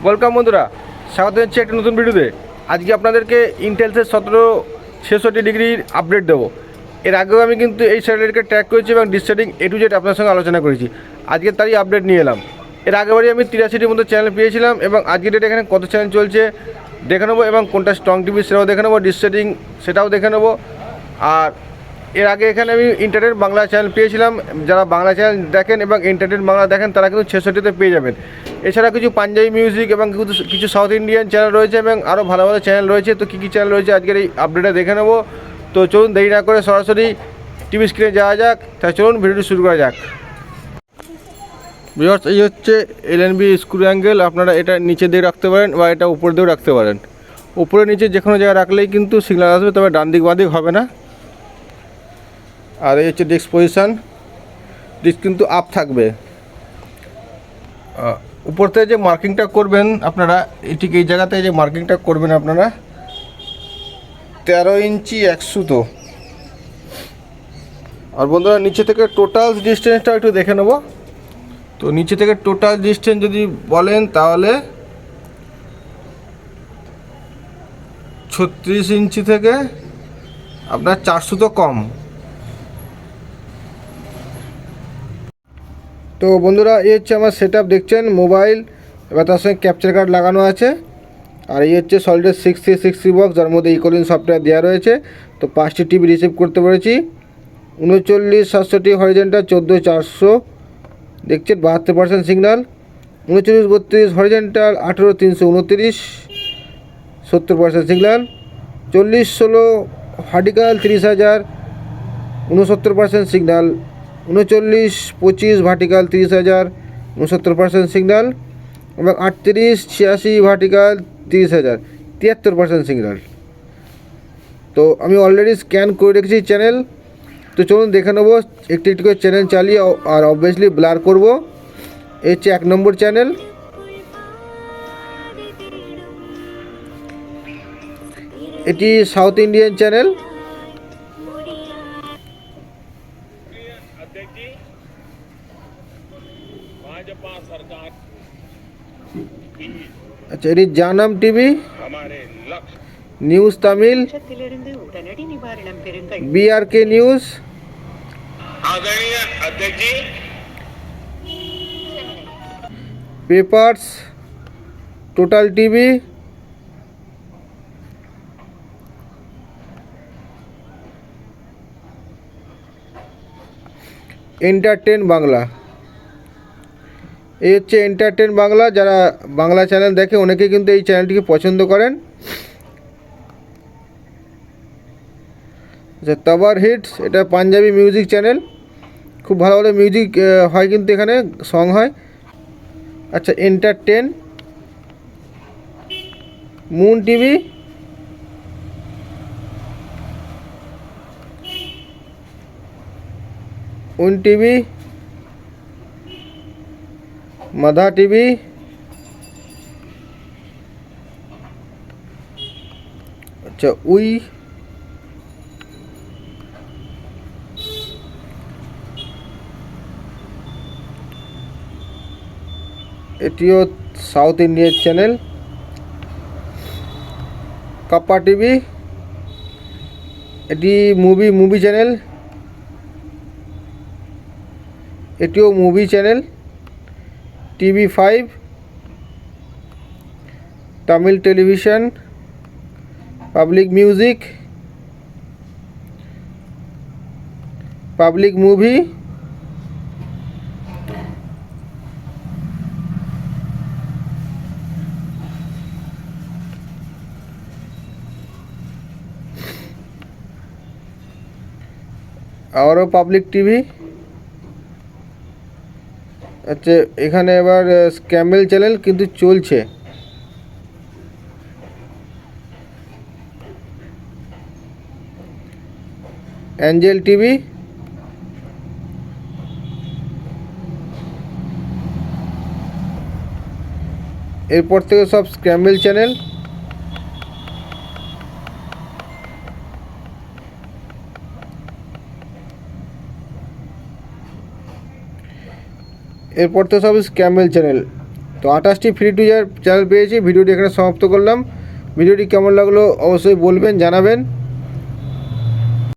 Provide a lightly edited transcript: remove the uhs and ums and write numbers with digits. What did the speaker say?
Welcome বন্ধুরা, স্বাগত জানাচ্ছি একটা নতুন ভিডিওতে। আজকে আপনাদেরকে ইন্টেলসের 1766 ডিগ্রির আপডেট দেবো। এর আগেও আমি কিন্তু এই স্যাটেলাইটকে ট্র্যাক করেছি এবং ডিসেটিং A to Z আপনার সঙ্গে আলোচনা করেছি। আজকে তারই আপডেট নিয়ে এলাম। এর আগেবারই আমি 83টির মতো চ্যানেল পেয়েছিলাম এবং আজকের ডেটে এখানে কত চ্যানেল চলছে দেখে নেবো এবং কোনটা স্ট্রং টিভি সেটাও দেখে নেবো, ডিসেটিং সেটাও দেখে নেবো। আর এর আগে এখানে আমি ইন্টারনেট বাংলা চ্যানেল পেয়েছিলাম। যারা বাংলা চ্যানেল দেখেন এবং ইন্টারনেট বাংলা দেখেন তারা কিন্তু 66তে পেয়ে যাবেন। এছাড়া কিছু পাঞ্জাবি মিউজিক এবং কিছু সাউথ ইন্ডিয়ান চ্যানেল রয়েছে এবং আরও ভালো ভালো চ্যানেল রয়েছে। তো কী কী চ্যানেল রয়েছে আজকের এই আপডেটে দেখে নেবো। তো চলুন দেরি না করে সরাসরি টিভি স্ক্রিনে যাওয়া যাক। তাই চলুন ভিডিওটি শুরু করা যাক। ভিউয়ার্স, এই হচ্ছে LNB স্ক্রু অ্যাঙ্গেল। আপনারা এটা নিচে দিয়ে রাখতে পারেন বা এটা উপর দিয়েও রাখতে পারেন। উপরে নিচে যে কোনো জায়গায় রাখলেই কিন্তু সিগন্যাল আসবে, তবে ডান দিক বাঁ দিক হবে না। আর এই হচ্ছে ডিস্ক পজিশান, ডিস্ক কিন্তু আপ থাকবে। উপর থেকে যে মার্কিংটা করবেন আপনারা, ঠিক এই জায়গাতে যে মার্কিংটা করবেন আপনারা 13 ইঞ্চি 1 সুতো। আর বন্ধুরা, নিচে থেকে টোটাল ডিস্টেন্সটা একটু দেখে নেব। তো নিচে থেকে টোটাল ডিস্টেন্স যদি বলেন তাহলে 36 ইঞ্চি থেকে আপনার 4 সুতো কম। তো বন্ধুরা, এই হচ্ছে আমার সেটআপ দেখছেন, মোবাইল এবার তার সঙ্গে ক্যাপচার কার্ড লাগানো আছে। আর এই হচ্ছে সলিডের 6360 বক্স, যার মধ্যে ইকোলিন সফটওয়্যার দেওয়া রয়েছে। তো 5টি টিভি রিসিভ করতে পেরেছি। 39 700 হরিজেন্টাল, 14 400 দেখছেন 72% signal. 39 32 horizontal, 18 329 70% signal. 40 16 vertical 30,000 69% signal. 39 25 vertical 30,000 69% signal. এবং 38 86 ভার্টিক্যাল 30,000 73% সিগন্যাল। তো আমি অলরেডি স্ক্যান করে রেখেছি চ্যানেল। তো চলুন দেখে নেবো একটি একটি করে চ্যানেল চালিয়ে, আর অবভিয়াসলি ব্লার করব। এই হচ্ছে 1 নম্বর চ্যানেল, এটি সাউথ ইন্ডিয়ান চ্যানেল। আচ্ছা, এটি Janam TV, news Tamil, BRK news, papers, total TV, entertain Bangla. এই হচ্ছে এন্টারটেন বাংলা। যারা বাংলা চ্যানেল দেখে অনেকেই কিন্তু এই চ্যানেলটিকে পছন্দ করেন। আচ্ছা, তাবার হিটস, এটা পাঞ্জাবি মিউজিক চ্যানেল। খুব ভালো ভালো মিউজিক হয় কিন্তু এখানে, সং হয়। আচ্ছা, এন্টারটেন, মুন টিভি, উন টিভি, মাধা টিভি, আচ্ছা উই, এটিও south Indian channel. Kappa TV, এটি মুভি চ্যানেল, এটিও movie channel. TV5, Tamil television, public music, public movie, আরও পাবলিক টিভি। আচ্ছা, এখানে এবার স্ক্যাম্বেল চ্যানেল কিন্তু চলছে। অ্যাঞ্জেল টিভি, এরপর থেকে সব স্ক্যাম্বেল চ্যানেল। এরপর তো সব স্ক্যাম্বেল চ্যানেল। তো 28টি ফ্রি টু ইয়ার চ্যানেল পেয়েছি। ভিডিওটি এখানে সমাপ্ত করলাম। ভিডিওটি কেমন লাগলো অবশ্যই বলবেন, জানাবেন।